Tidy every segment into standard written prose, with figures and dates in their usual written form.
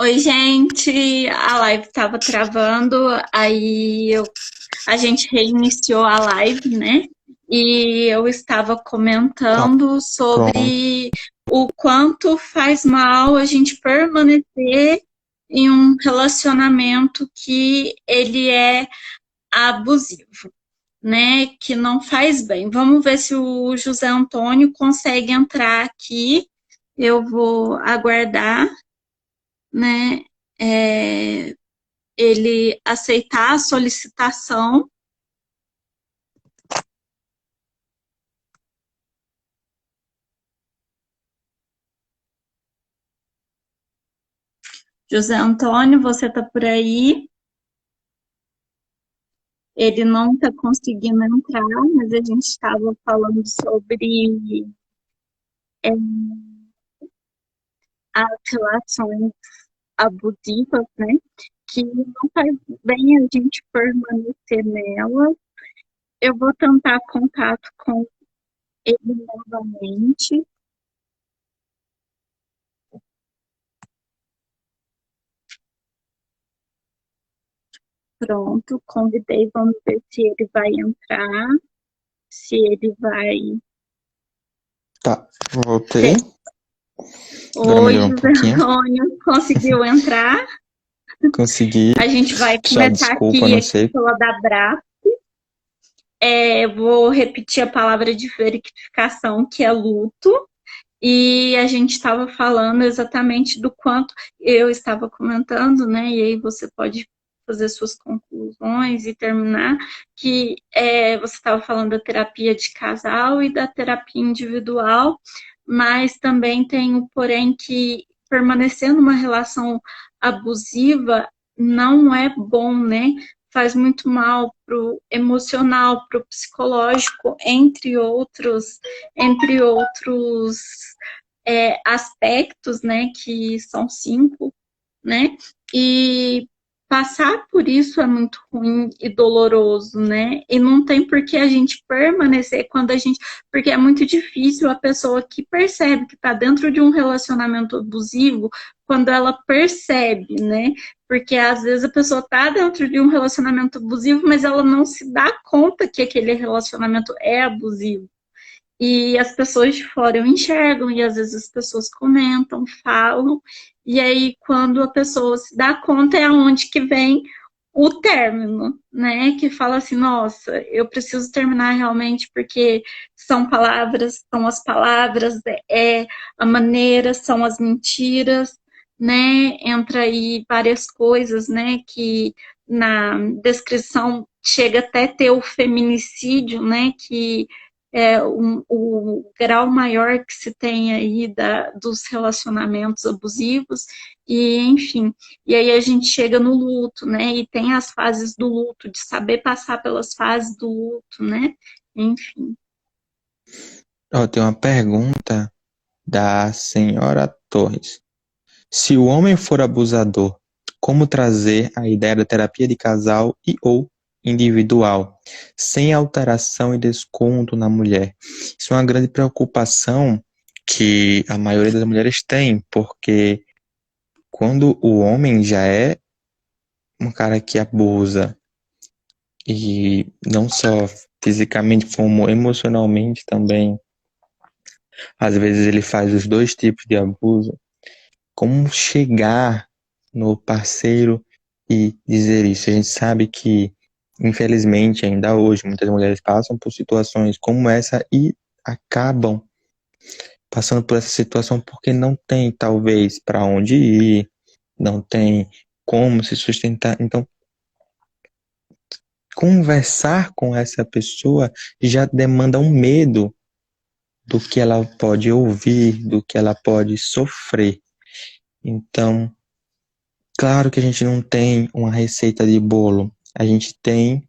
Oi, gente, a live estava travando, a gente reiniciou a live, né? E eu estava Tá, comentando pronto. sobre o quanto faz mal a gente permanecer em um relacionamento que ele é abusivo, né? Que não faz bem. Vamos ver se o José Antônio consegue entrar aqui. Eu vou aguardar, né? É, ele aceitar a solicitação. José Antônio, você está por aí? Ele não está conseguindo entrar, mas a gente estava falando sobre é, as relações abusivas, né? Que não faz bem a gente permanecer nela. Eu vou tentar contato com ele novamente. Pronto, convidei, vamos ver se ele vai entrar, se ele vai. Tá, voltei. Agora Oi, melhorou um José pouquinho. Antônio, conseguiu entrar? Consegui. A gente vai Já começar desculpa, aqui não a sei. fila da Brás. Vou repetir a palavra de verificação, que é luto. E a gente estava falando exatamente do quanto eu estava comentando, né? E aí você pode fazer suas conclusões e terminar, que você estava falando da terapia de casal e da terapia individual, mas também tem o porém que permanecer numa relação abusiva não é bom, né? Faz muito mal pro emocional, pro psicológico, entre outros aspectos, né, que são 5, né, e passar por isso é muito ruim e doloroso, né, e não tem por que a gente permanecer porque é muito difícil a pessoa que percebe que está dentro de um relacionamento abusivo, quando ela percebe, né, porque às vezes a pessoa está dentro de um relacionamento abusivo, mas ela não se dá conta que aquele relacionamento é abusivo. E as pessoas de fora enxergam, e às vezes as pessoas comentam, falam, e aí quando a pessoa se dá conta é aonde que vem o término, né? Que fala assim, nossa, eu preciso terminar realmente porque são as palavras, a maneira, são as mentiras, né? Entra aí várias coisas, né? Que na descrição chega até ter o feminicídio, né? Que o grau maior que se tem aí dos relacionamentos abusivos, e enfim, e aí a gente chega no luto, né, e tem as fases do luto, de saber passar pelas fases do luto, né, enfim. Ó, tem uma pergunta da senhora Torres. Se o homem for abusador, como trazer a ideia da terapia de casal e ou individual, sem alteração e desconto na mulher? Isso é uma grande preocupação que a maioria das mulheres tem, porque quando o homem já é um cara que abusa, e não só fisicamente, como emocionalmente também, às vezes ele faz os dois tipos de abuso, como chegar no parceiro e dizer isso? A gente sabe que, infelizmente, ainda hoje, muitas mulheres passam por situações como essa e acabam passando por essa situação porque não tem, talvez, para onde ir, não tem como se sustentar. Então, conversar com essa pessoa já demanda um medo do que ela pode ouvir, do que ela pode sofrer. Então, claro que a gente não tem uma receita de bolo, a gente tem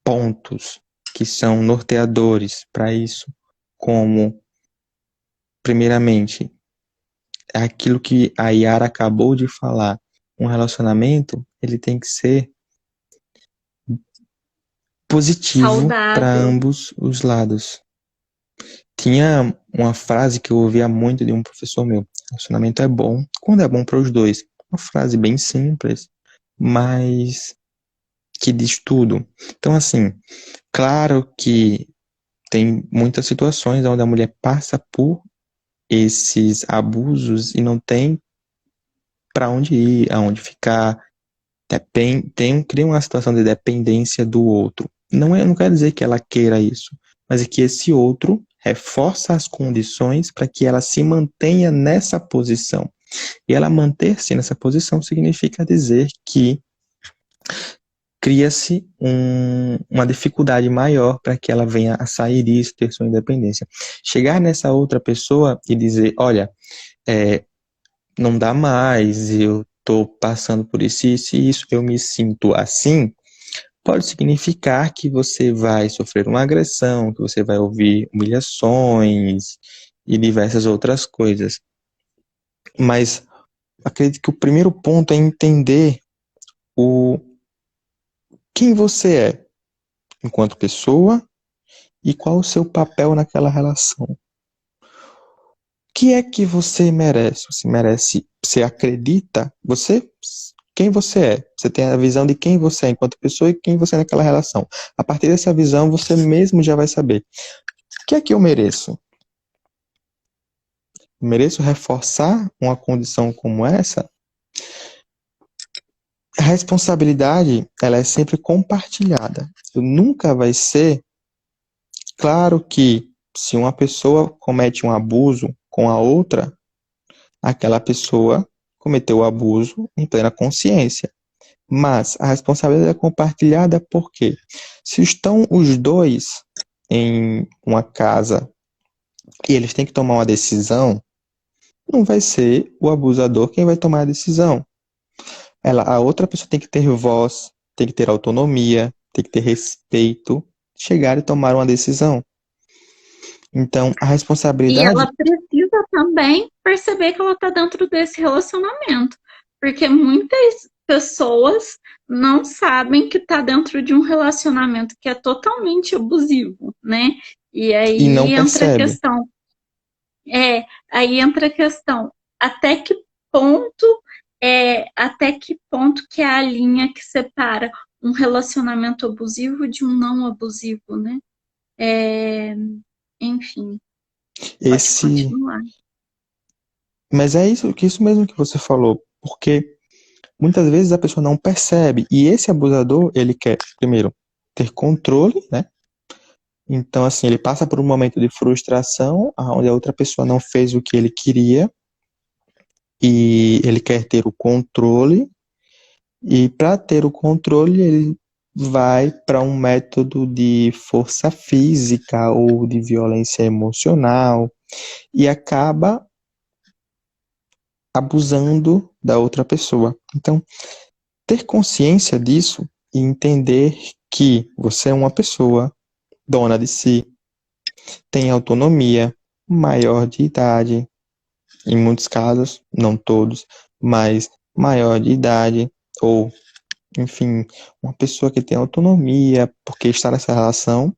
pontos que são norteadores para isso, como, primeiramente, aquilo que a Yara acabou de falar, um relacionamento, ele tem que ser positivo para Saudável. ambos os lados. Tinha uma frase que eu ouvia muito de um professor meu: relacionamento é bom quando é bom para os dois. uma frase bem simples, mas que diz tudo. Então, assim, claro que tem muitas situações onde a mulher passa por esses abusos e não tem para onde ir, aonde ficar, cria uma situação de dependência do outro. Não quer dizer que ela queira isso, mas é que esse outro reforça as condições para que ela se mantenha nessa posição. E ela manter-se nessa posição significa dizer que cria-se uma dificuldade maior para que ela venha a sair disso, ter sua independência. Chegar nessa outra pessoa e dizer, olha, não dá mais, eu estou passando por isso, isso e isso, eu me sinto assim, pode significar que você vai sofrer uma agressão, que você vai ouvir humilhações e diversas outras coisas. Mas acredito que o primeiro ponto é entender quem você é enquanto pessoa e qual o seu papel naquela relação. O que é que você merece? Você acredita, quem você é. Você tem a visão de quem você é enquanto pessoa e quem você é naquela relação. A partir dessa visão, você mesmo já vai saber. O que é que eu mereço? Mereço reforçar uma condição como essa? A responsabilidade, ela é sempre compartilhada. Nunca vai ser, claro que se uma pessoa comete um abuso com a outra, aquela pessoa cometeu o abuso em plena consciência. Mas a responsabilidade é compartilhada porque se estão os dois em uma casa e eles têm que tomar uma decisão, não vai ser o abusador quem vai tomar a decisão. A outra pessoa tem que ter voz, tem que ter autonomia, tem que ter respeito, chegar e tomar uma decisão. Então, a E responsabilidade... ela precisa também perceber que ela está dentro desse relacionamento, porque muitas pessoas não sabem que está dentro de um relacionamento que é totalmente abusivo, né? E E não aí entra a percebe. questão, aí entra a questão, até que ponto até que ponto que é a linha que separa um relacionamento abusivo de um não abusivo, né? Enfim, pode Esse... continuar. Mas é isso mesmo que você falou, porque muitas vezes a pessoa não percebe, e esse abusador, ele quer, primeiro, ter controle, né? Então, assim, ele passa por um momento de frustração, onde a outra pessoa não fez o que ele queria, e ele quer ter o controle, e para ter o controle, ele vai para um método de força física ou de violência emocional, e acaba abusando da outra pessoa. Então, ter consciência disso e entender que você é uma pessoa dona de si, tem autonomia, maior de idade, em muitos casos, não todos, mas maior de idade, ou, enfim, uma pessoa que tem autonomia, porque está nessa relação,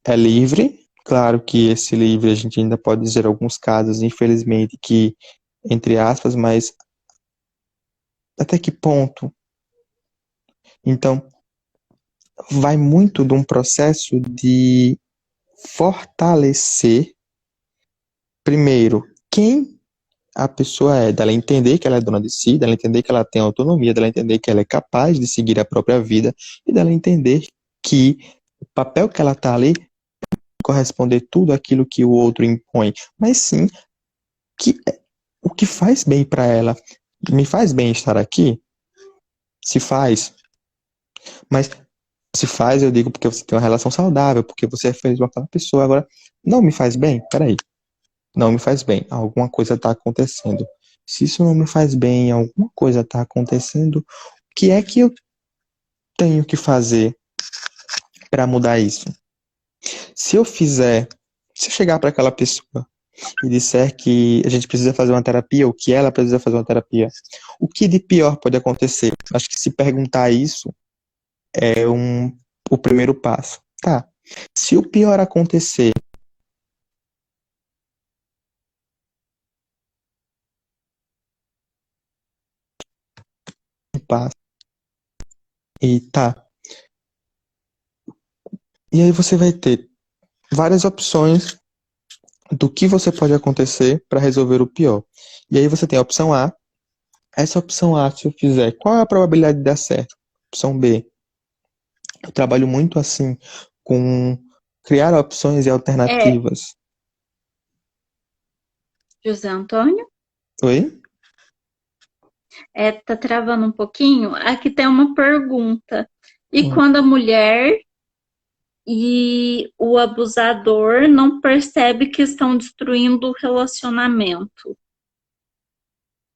é livre. Claro que esse livre a gente ainda pode dizer alguns casos, infelizmente, que, entre aspas, mas até que ponto? Então, vai muito de um processo de fortalecer, primeiro, quem a pessoa é, dela entender que ela é dona de si, dela entender que ela tem autonomia, dela entender que ela é capaz de seguir a própria vida e dela entender que o papel que ela está ali corresponder tudo aquilo que o outro impõe, mas sim que o que faz bem para ela. Me faz bem estar aqui? Se faz, mas se faz, eu digo porque você tem uma relação saudável, porque você é feliz com aquela pessoa. Agora, não me faz bem? Peraí. Não me faz bem. Alguma coisa está acontecendo. Se isso não me faz bem, alguma coisa está acontecendo, o que é que eu tenho que fazer para mudar isso? Se eu fizer, se eu chegar para aquela pessoa e disser que a gente precisa fazer uma terapia, ou que ela precisa fazer uma terapia, o que de pior pode acontecer? Acho que se perguntar isso é o primeiro passo. Tá. Se o pior acontecer, E tá. E aí você vai ter várias opções do que você pode acontecer para resolver o pior. E aí você tem a opção A. Essa opção A, se eu fizer, qual é a probabilidade de dar certo? Opção B. Eu trabalho muito assim com criar opções e É, alternativas. José Antônio, Oi? tá travando um pouquinho. Aqui tem uma pergunta. E Hum. quando a mulher e o abusador não percebe que estão destruindo o relacionamento?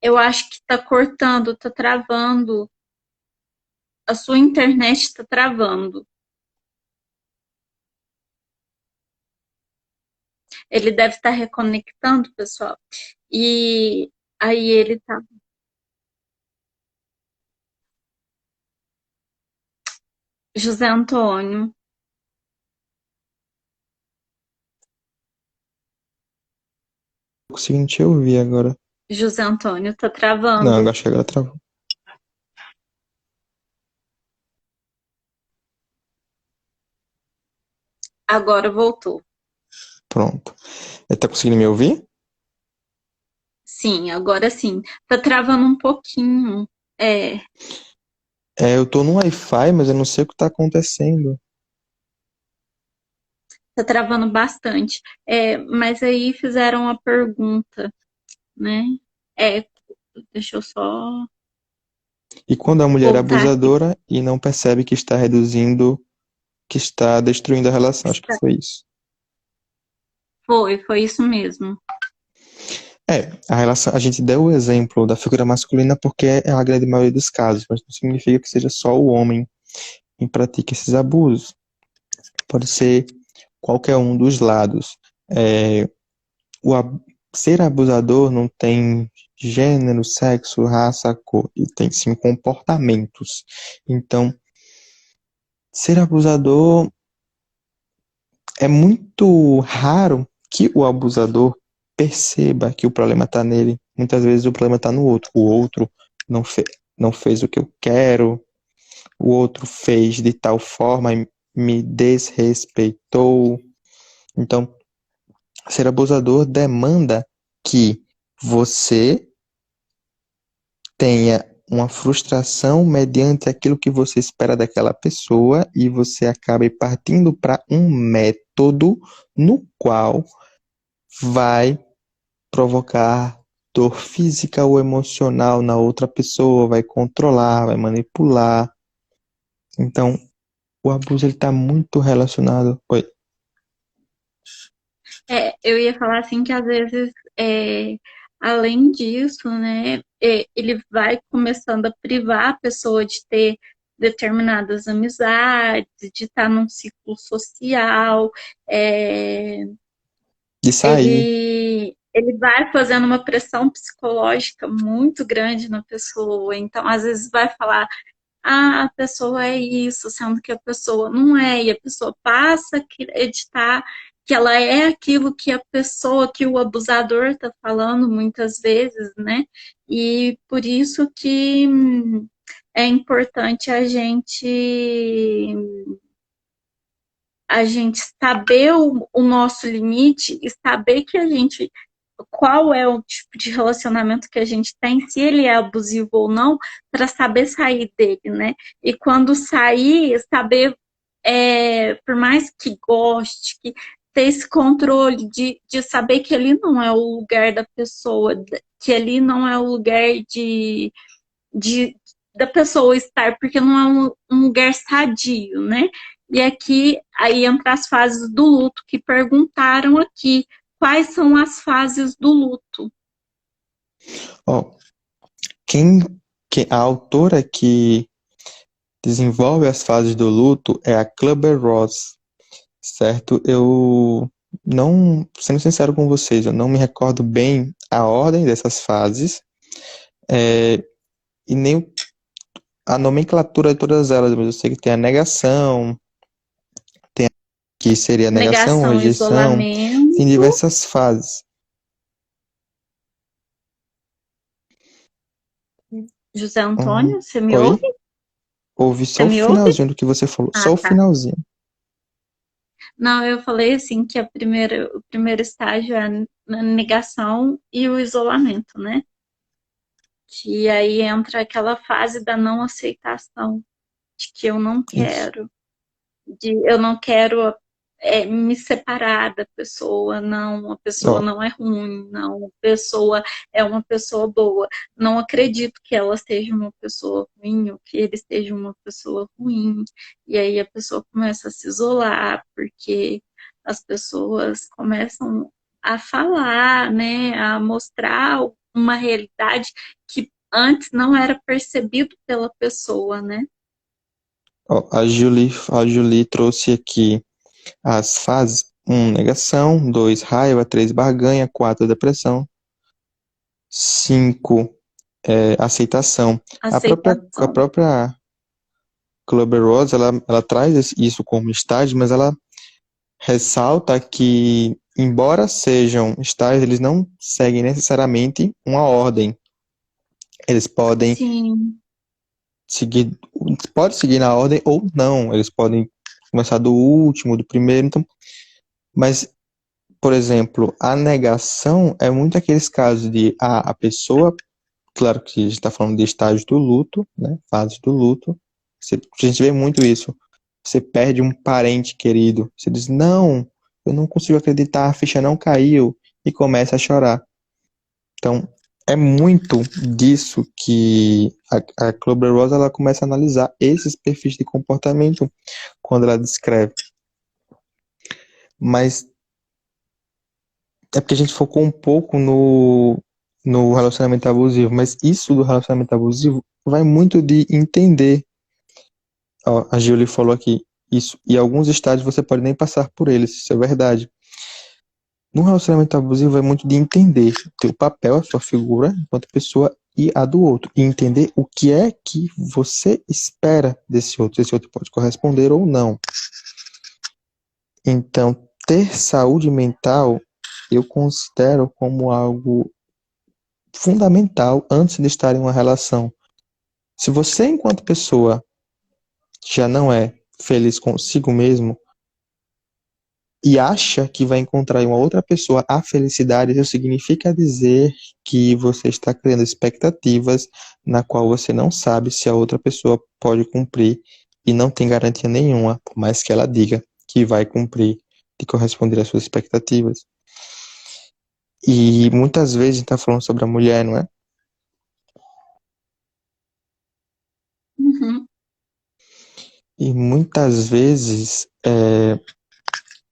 Eu acho que está cortando, está travando. A sua internet está travando. Ele deve estar reconectando, pessoal. E aí ele tá. José Antônio. Tô conseguindo te ouvir agora. José Antônio, tá Não, eu travando. acho que agora travou. Agora voltou. Pronto. Tá conseguindo me ouvir? Sim, agora sim. Tá travando um pouquinho. É, Eu tô no Wi-Fi, mas eu não sei o que tá acontecendo. tá travando bastante. Mas aí fizeram a pergunta, né? É, deixa eu só E quando a mulher é voltar aqui. abusadora e não percebe que está reduzindo, que está destruindo a relação, acho que foi isso. Foi isso mesmo. A relação, a gente deu o exemplo da figura masculina porque é a grande maioria dos casos, mas não significa que seja só o homem quem pratica esses abusos. Pode ser qualquer um dos lados. É, o ser abusador não tem gênero, sexo, raça, cor, e tem sim comportamentos. Então, ser abusador é muito raro que o abusador perceba que o problema está nele. Muitas vezes o problema está no outro. O outro não, não fez o que eu quero, o outro fez de tal forma e me desrespeitou. Então, ser abusador demanda que você tenha uma frustração mediante aquilo que você espera daquela pessoa e você acabe partindo para um método no qual vai provocar dor física ou emocional na outra pessoa, vai controlar, vai manipular. Então, o abuso ele está muito relacionado. Oi. Eu ia falar assim que às vezes, além disso, né, ele vai começando a privar a pessoa de ter determinadas amizades, de estar num ciclo social, é, De sair. ele vai fazendo uma pressão psicológica muito grande na pessoa, então às vezes vai falar a pessoa é isso, sendo que a pessoa não é, e a pessoa passa a acreditar que ela é aquilo que a pessoa, que o abusador está falando muitas vezes, né? E por isso que é importante a gente saber o nosso limite e saber que a gente qual é o tipo de relacionamento que a gente tem, se ele é abusivo ou não, para saber sair dele, né? E quando sair, saber, por mais que goste, que ter esse controle de saber que ali não é o lugar da pessoa, que ali não é o lugar de da pessoa estar, porque não é um lugar sadio, né? E aqui, aí entra as fases do luto, que perguntaram aqui, quais são as fases do luto? Ó, quem, a autora que desenvolve as fases do luto é a Kübler-Ross, certo? Eu não, sendo sincero com vocês, eu não me recordo bem a ordem dessas fases, e nem a nomenclatura de todas elas, mas eu sei que tem a negação, tem a que seria a negação, Negação, rejeição, tem isolamento. diversas fases. José Antônio, você me ouve? Oi? ouvi Você só o me ouve? finalzinho do que você falou, Ah, só o tá. finalzinho. Não, eu falei assim que o primeiro estágio é a negação e o isolamento, né? Que aí entra aquela fase da não aceitação, de que Isso. eu não quero me separar da pessoa, não, a pessoa Ó, não é ruim, não, a pessoa é uma pessoa boa. Não acredito que ela seja uma pessoa ruim ou que ele seja uma pessoa ruim. E aí a pessoa começa a se isolar, porque as pessoas começam a falar, né, a mostrar uma realidade que antes não era percebido pela pessoa, né? ó, a Julie trouxe aqui as fases: um, negação; 2, raiva; 3, barganha; 4, depressão; 5, aceitação. A Aceitação. própria Kubler-Ross, ela traz isso como estágio, mas ela ressalta que, embora sejam estágios, eles não seguem necessariamente uma ordem. Eles podem Sim. seguir, pode seguir na ordem ou não. Eles podem começar do último, do primeiro. Então, mas, por exemplo, a negação é muito aqueles casos de a pessoa, claro que a gente está falando de estágio do luto, né? Fases do luto. A gente vê muito isso. Você perde um parente querido. Você diz, não, eu não consigo acreditar, a ficha não caiu, e começa a chorar. Então, é muito disso que a Kubler-Ross ela começa a analisar esses perfis de comportamento quando ela descreve. Mas é porque a gente focou um pouco no relacionamento abusivo, mas isso do relacionamento abusivo vai muito de entender. Ó, a Julie falou aqui, isso, e alguns estágios você pode nem passar por eles, isso é verdade. No relacionamento abusivo é muito de entender o teu papel, a sua figura enquanto pessoa e a do outro. E entender o que é que você espera desse outro. Esse outro pode corresponder ou não. Então, ter saúde mental eu considero como algo fundamental antes de estar em uma relação. Se você, enquanto pessoa, já não é feliz consigo mesmo, e acha que vai encontrar em uma outra pessoa a felicidade, isso significa dizer que você está criando expectativas na qual você não sabe se a outra pessoa pode cumprir e não tem garantia nenhuma, por mais que ela diga que vai cumprir e corresponder às suas expectativas. E muitas vezes a gente está falando sobre a mulher, não é? Uhum. E muitas vezes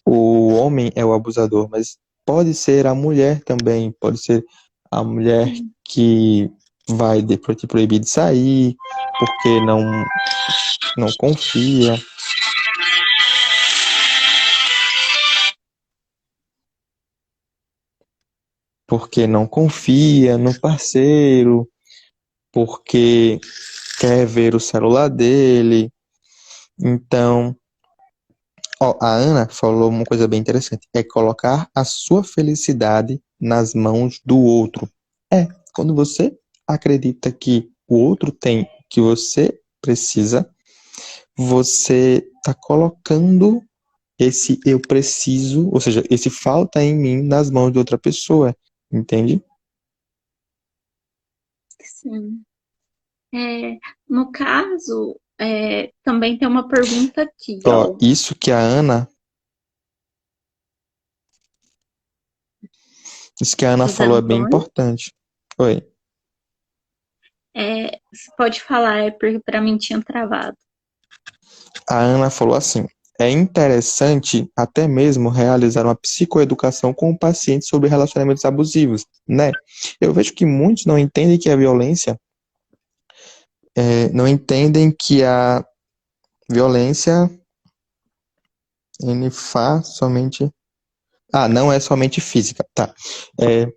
o homem é o abusador, mas pode ser a mulher também, pode ser a mulher Sim. que vai te proibir de sair porque não confia, porque não confia no parceiro, porque quer ver o celular dele. Então, ó, a Ana falou uma coisa bem interessante, é colocar a sua felicidade nas mãos do outro. Quando você acredita que o outro tem o que você precisa, você está colocando esse eu preciso, ou seja, esse falta em mim nas mãos de outra pessoa, entende? Sim. No caso, também tem uma pergunta aqui, Ó, ó. isso que a Ana José falou é bem Antônio. importante. Oi. Você pode falar, porque para mim tinha travado. A Ana falou assim: é interessante até mesmo realizar uma psicoeducação com o paciente sobre relacionamentos abusivos, né? Eu vejo que muitos não entendem que a violência, não entendem que a violência ele faz somente. Ah, não é somente física, tá? É,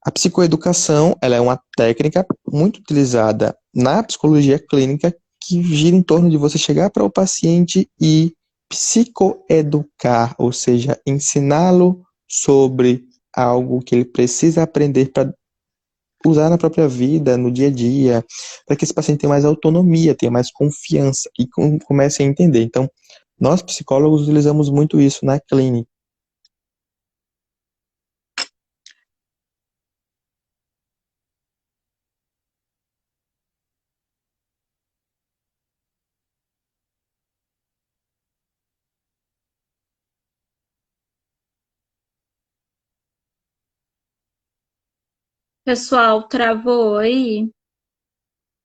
a psicoeducação, ela é uma técnica muito utilizada na psicologia clínica que gira em torno de você chegar para o paciente e psicoeducar, ou seja, ensiná-lo sobre algo que ele precisa aprender para usar na própria vida, no dia a dia, para que esse paciente tenha mais autonomia, tenha mais confiança e comece a entender. Então, nós psicólogos utilizamos muito isso na clínica. Pessoal, travou aí?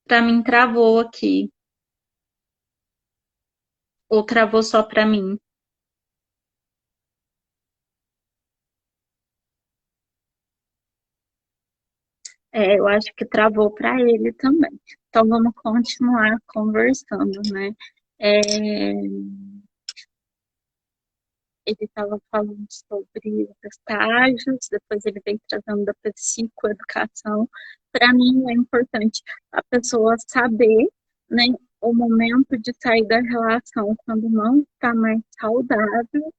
Pra mim, travou aqui. Ou travou só pra mim? É, eu acho que travou para ele também. Então, vamos continuar conversando, né? É, ele estava falando sobre os estágios, depois ele vem tratando da psicoeducação. Para mim, é importante a pessoa saber, né, o momento de sair da relação quando não está mais saudável.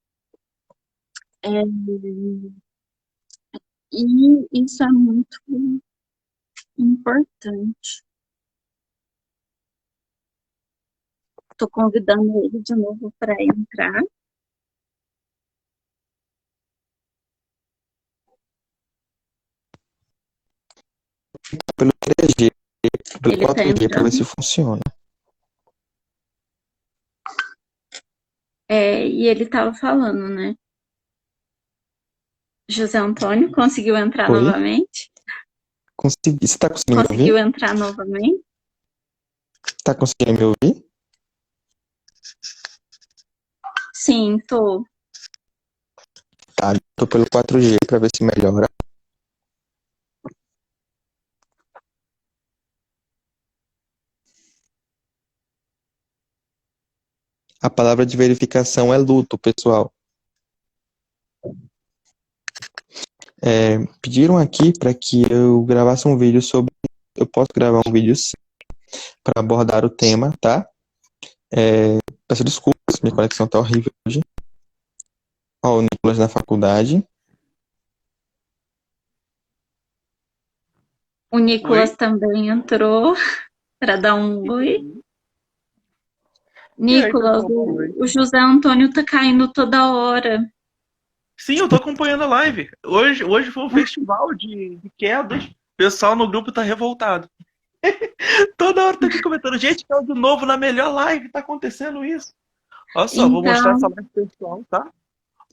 É, e isso é muito importante. Estou convidando ele de novo para entrar. Pelo 3G, pelo Ele está 4G, para ver se entrando. funciona. E ele estava falando, né? José Antônio conseguiu entrar Oi? novamente? Consegui. Você está conseguindo me Conseguiu ouvir? entrar novamente? Está conseguindo me ouvir? Sim, tô. Tá, tô pelo 4G para ver se melhora. A palavra de verificação é luto, pessoal. Pediram aqui para que eu gravasse um vídeo sobre. Eu posso gravar um vídeo para abordar o tema, tá? Peço desculpas, minha conexão tá horrível hoje. Ó, o Nicolas na faculdade. O Nicolas Oi? também entrou para dar um oi. E aí, Nicolas, pessoal, boa noite. o José Antônio tá caindo toda hora. Sim, eu tô acompanhando a live. Hoje foi um festival de quedas. O pessoal no grupo tá revoltado. Toda hora tá aqui comentando. Gente, tá de novo na melhor live, tá acontecendo isso. Olha só, vou mostrar essa Então, live pro pessoal, tá?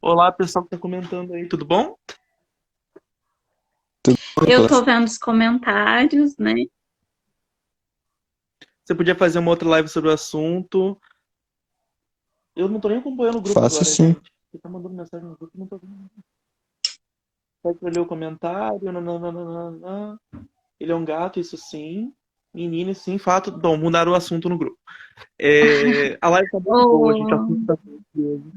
Olá, pessoal que tá comentando aí, tudo bom? Tudo bom, eu Nicolas? tô vendo os comentários, né? Você podia fazer uma outra live sobre o assunto. Eu não tô nem acompanhando o grupo Faço agora, sim. gente. Você tá mandando mensagem no grupo, eu não tô vendo. Pode ler o comentário. Nananana. Ele é um gato, isso sim. Menino, sim, fato. Bom, mudaram o assunto no grupo. A live tá muito boa, gente. A Ô, assunto tá muito.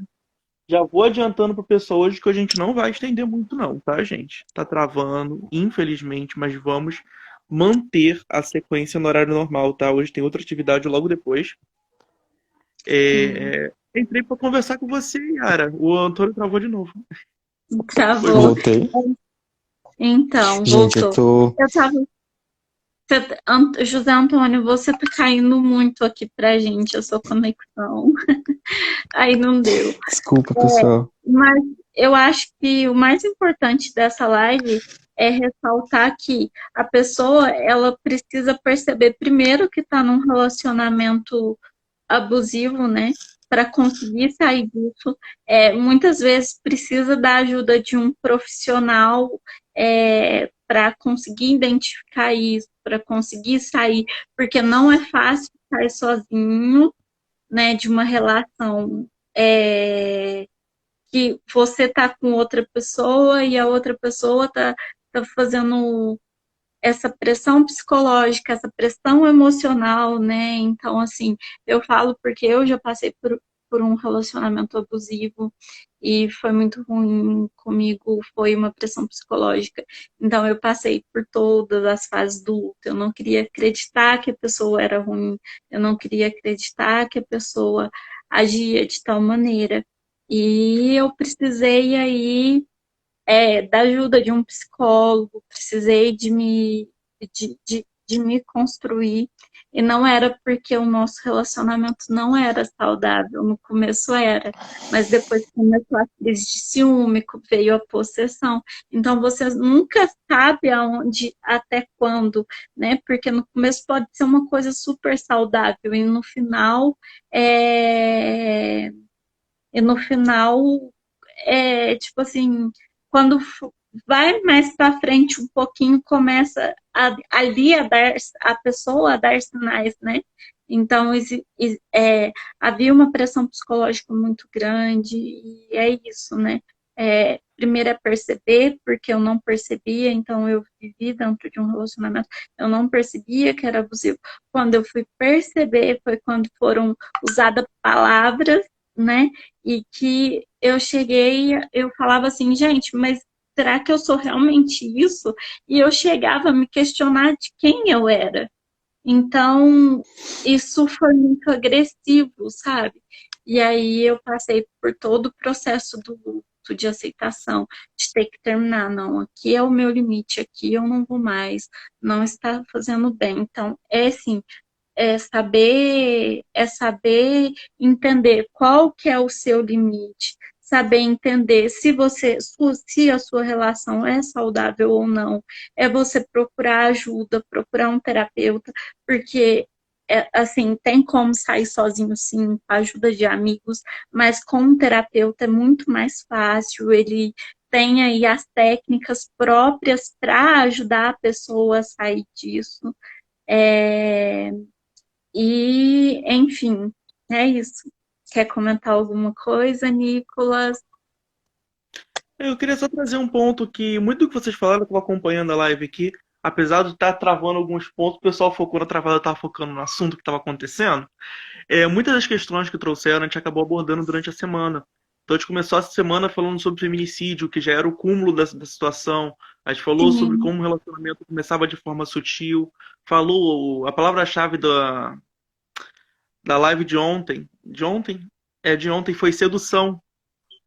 Já vou adiantando pro pessoal hoje que a gente não vai estender muito, não, tá, gente? Tá travando, infelizmente, mas vamos manter a sequência no horário normal, tá? Hoje tem outra atividade logo depois. Entrei pra conversar com você, Yara. O Antônio travou de novo. Foi travou. mal. Voltei. Então, Gente, eu voltou. tô. Eu tava José Antônio, você tá caindo muito aqui pra gente, a sua conexão. Aí não deu. Desculpa, pessoal. Mas eu acho que o mais importante dessa live é ressaltar que a pessoa, ela precisa perceber primeiro que está num relacionamento abusivo, né? Para conseguir sair disso, muitas vezes precisa da ajuda de um profissional para conseguir identificar isso, para conseguir sair, porque não é fácil sair sozinho, né, de uma relação que você está com outra pessoa e a outra pessoa tá fazendo essa pressão psicológica, essa pressão emocional, né? Então, assim, eu falo porque eu já passei por um relacionamento abusivo e foi muito ruim comigo, foi uma pressão psicológica. Então, eu passei por todas as fases do luto. Eu não queria acreditar que a pessoa era ruim, eu não queria acreditar que a pessoa agia de tal maneira. E eu precisei aí da ajuda de um psicólogo, precisei de me de me construir. E não era porque o nosso relacionamento não era saudável. No começo era, mas depois começou a crise de ciúme, veio a possessão. Então você nunca sabe aonde, até quando, né? Porque no começo pode ser uma coisa super saudável e no final é... e no final tipo assim, quando vai mais para frente um pouquinho, começa ali a pessoa a dar sinais, né? Então, havia uma pressão psicológica muito grande, e é isso, né? Primeiro é perceber, porque eu não percebia, então eu vivi dentro de um relacionamento, eu não percebia que era abusivo. Quando eu fui perceber, foi quando foram usadas palavras, né? E que eu cheguei, eu falava assim, gente, mas será que eu sou realmente isso? E eu chegava a me questionar de quem eu era. Então, isso foi muito agressivo, sabe? E aí eu passei por todo o processo do luto, de aceitação, de ter que terminar. Não, aqui é o meu limite, aqui eu não vou mais, não está fazendo bem. Então, assim, é saber entender qual que é o seu limite, saber entender se a sua relação é saudável ou não, é você procurar ajuda, procurar um terapeuta, porque assim, tem como sair sozinho sim, com a ajuda de amigos, mas com um terapeuta é muito mais fácil, ele tem aí as técnicas próprias para ajudar a pessoa a sair disso. É, enfim, é isso. Quer comentar alguma coisa, Nicolas? Eu queria só trazer um ponto que muito do que vocês falaram, eu estava acompanhando a live aqui, apesar de estar travando alguns pontos, o pessoal focou na travada, estava focando no assunto que estava acontecendo. Muitas das questões que trouxeram a gente acabou abordando durante a semana. Então a gente começou essa semana falando sobre feminicídio, que já era o cúmulo da situação. A gente falou sobre Sim, como o relacionamento começava de forma sutil. Falou a palavra-chave da live de ontem. De ontem? De ontem foi sedução.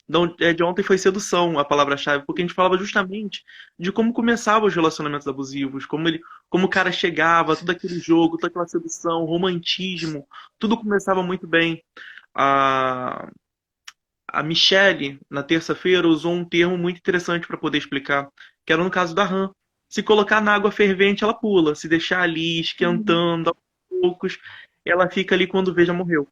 Não, de ontem foi sedução a palavra-chave, porque a gente falava justamente de como começavam os relacionamentos abusivos, como o cara chegava, todo aquele jogo, toda aquela sedução, romantismo, tudo começava muito bem. A, a Michelle, na terça-feira, usou um termo muito interessante para poder explicar, que era no caso da Han. Se colocar na água fervente, ela pula. Se deixar ali esquentando aos poucos, ela fica ali quando vê já morreu.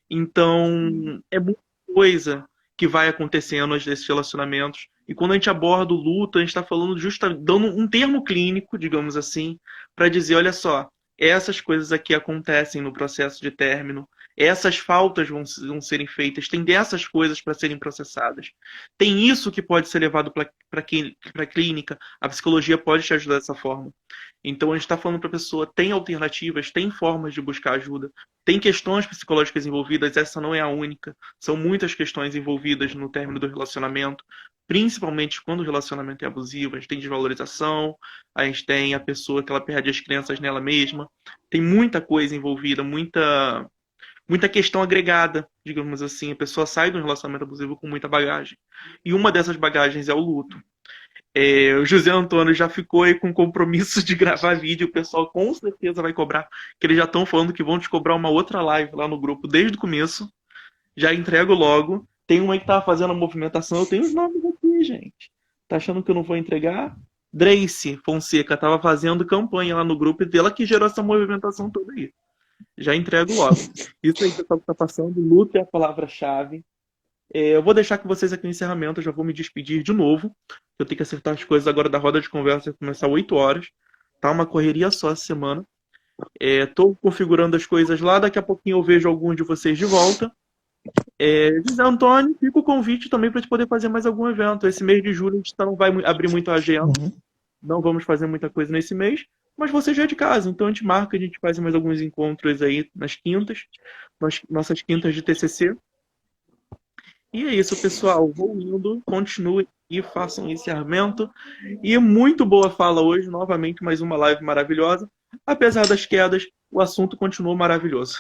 Então, é muita coisa que vai acontecendo nesses relacionamentos. E quando a gente aborda o luto, a gente está falando dando um termo clínico, digamos assim, para dizer, olha só, essas coisas aqui acontecem no processo de término, essas faltas vão serem feitas, tem dessas coisas para serem processadas. Tem isso que pode ser levado para a clínica, a psicologia pode te ajudar dessa forma. Então a gente está falando para a pessoa, tem alternativas, tem formas de buscar ajuda, tem questões psicológicas envolvidas, essa não é a única. São muitas questões envolvidas no término do relacionamento, principalmente quando o relacionamento é abusivo. A gente tem desvalorização, a gente tem a pessoa que ela perde as crenças nela mesma. Tem muita coisa envolvida, muita questão agregada, digamos assim. A pessoa sai de um relacionamento abusivo com muita bagagem. E uma dessas bagagens é o luto. O José Antônio já ficou aí com compromisso de gravar vídeo, o pessoal com certeza vai cobrar, que eles já estão falando que vão te cobrar uma outra live lá no grupo desde o começo. Já entrego logo. Tem uma aí que tava fazendo a movimentação, eu tenho os nomes aqui, gente. Tá achando que eu não vou entregar? Drace Fonseca tava fazendo campanha lá no grupo e dela que gerou essa movimentação toda aí. Já entrego logo. Isso aí que tá passando, luto é a palavra-chave. Eu vou deixar com vocês aqui no encerramento, eu já vou me despedir de novo. Eu tenho que acertar as coisas agora da roda de conversa, vai começar 8 horas. Tá uma correria só essa semana. Tô configurando as coisas lá, daqui a pouquinho eu vejo alguns de vocês de volta. José Antônio, fica o convite também para a gente poder fazer mais algum evento. Esse mês de julho a gente não vai abrir muito a agenda, não vamos fazer muita coisa nesse mês, mas você já é de casa, então a gente marca, a gente faz mais alguns encontros aí nas quintas, nossas quintas de TCC. E é isso, pessoal. Vou indo, continuem e façam o encerramento. E muito boa fala hoje, novamente mais uma live maravilhosa. Apesar das quedas, o assunto continuou maravilhoso.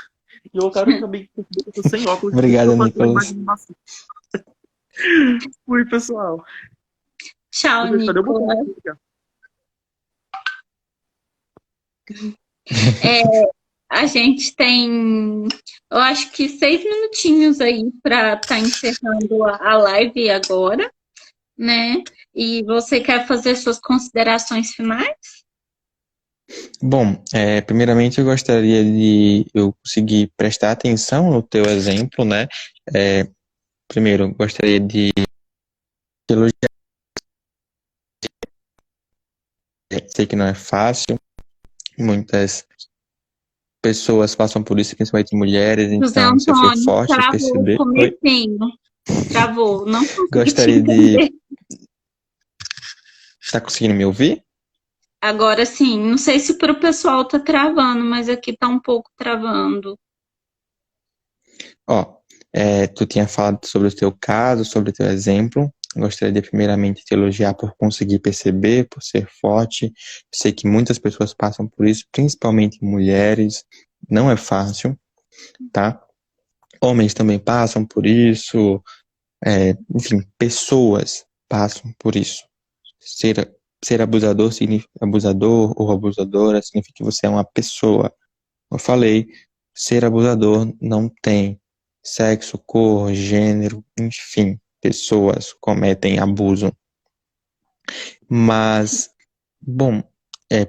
E eu quero também perceber que eu tô sem óculos. Obrigado, Porque eu Nicolas. Fui, pessoal. Tchau, Cadê o botão Nicolas. aqui, cara? É, a gente tem, eu acho que 6 minutinhos aí para estar encerrando a live agora, né? E você quer fazer suas considerações finais? Bom, primeiramente eu gostaria de eu conseguir prestar atenção no teu exemplo, né? Primeiro, eu gostaria de elogiar. Sei que não é fácil, muitas pessoas passam por isso, principalmente mulheres, José então você foi Antônio, forte a travou o perceber. Oi? comecinho. Travou, não consegui te Gostaria de. entender. Tá conseguindo me ouvir? Agora sim, não sei se para o pessoal tá travando, mas aqui tá um pouco travando. Ó, tu tinha falado sobre o teu caso, sobre o teu exemplo. Gostaria de primeiramente te elogiar por conseguir perceber, por ser forte. Sei que muitas pessoas passam por isso, principalmente mulheres. Não é fácil, tá? Homens também passam por isso. Enfim, pessoas passam por isso. Ser abusador significa abusador ou abusadora significa que você é uma pessoa. Eu falei, ser abusador não tem sexo, cor, gênero, enfim, pessoas cometem abuso. Mas, bom,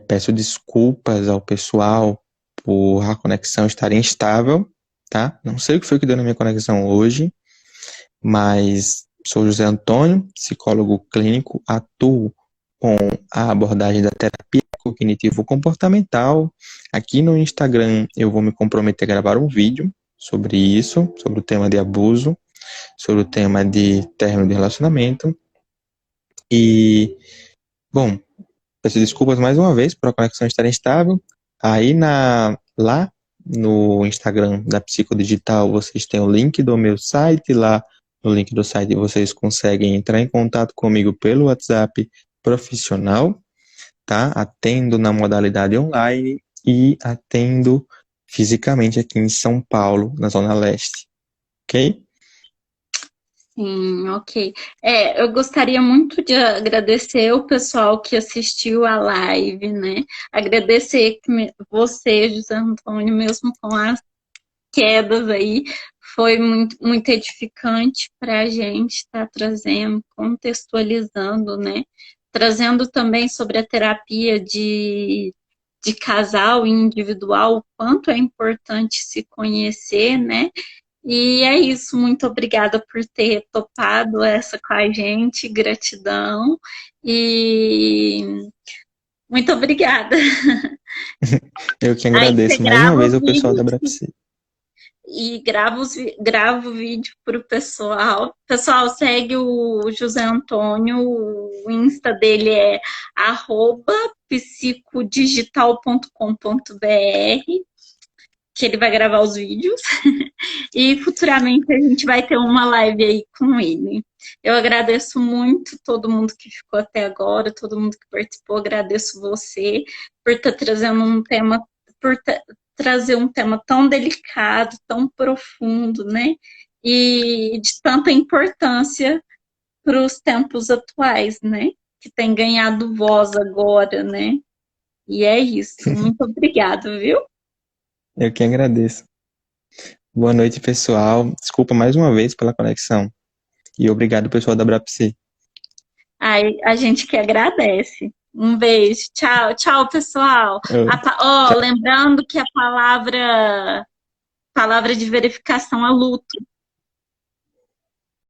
peço desculpas ao pessoal por a conexão estar instável, tá? Não sei o que foi que deu na minha conexão hoje, mas sou José Antônio, psicólogo clínico, atuo com a abordagem da terapia cognitivo-comportamental. Aqui no Instagram eu vou me comprometer a gravar um vídeo sobre isso, sobre o tema de abuso, sobre o tema de término de relacionamento. E, bom, peço desculpas mais uma vez por a conexão estar instável. Aí lá no Instagram da Psicodigital vocês têm o link do meu site, lá no link do site vocês conseguem entrar em contato comigo pelo WhatsApp profissional, tá? Atendo na modalidade online e atendo fisicamente aqui em São Paulo, na Zona Leste, ok? Sim, ok. Eu gostaria muito de agradecer o pessoal que assistiu a live, né? Agradecer você, José Antônio, mesmo com as quedas aí, foi muito, muito edificante para a gente estar trazendo, contextualizando, né? Trazendo também sobre a terapia de casal e individual, o quanto é importante se conhecer, né? E é isso, muito obrigada por ter topado essa com a gente, gratidão e muito obrigada. Eu que Aí você agradeço mais uma grava vez os ao pessoal da vídeos Brapsi. e grava o vídeo para o pessoal. Pessoal, segue o José Antônio, o Insta dele é @psicodigital.com.br, que ele vai gravar os vídeos. E futuramente a gente vai ter uma live aí com ele. Eu agradeço muito todo mundo que ficou até agora, todo mundo que participou. Agradeço você por estar trazendo um tema, trazer um tema tão delicado, tão profundo, né? E de tanta importância para os tempos atuais, né? Que tem ganhado voz agora, né? E é isso. Muito obrigada, viu? Eu que agradeço. Boa noite, pessoal. Desculpa mais uma vez pela conexão. E obrigado, pessoal da Brapsi. Aí a gente que agradece. Um beijo. Tchau, tchau, pessoal. Tchau. Lembrando que a palavra de verificação é luto.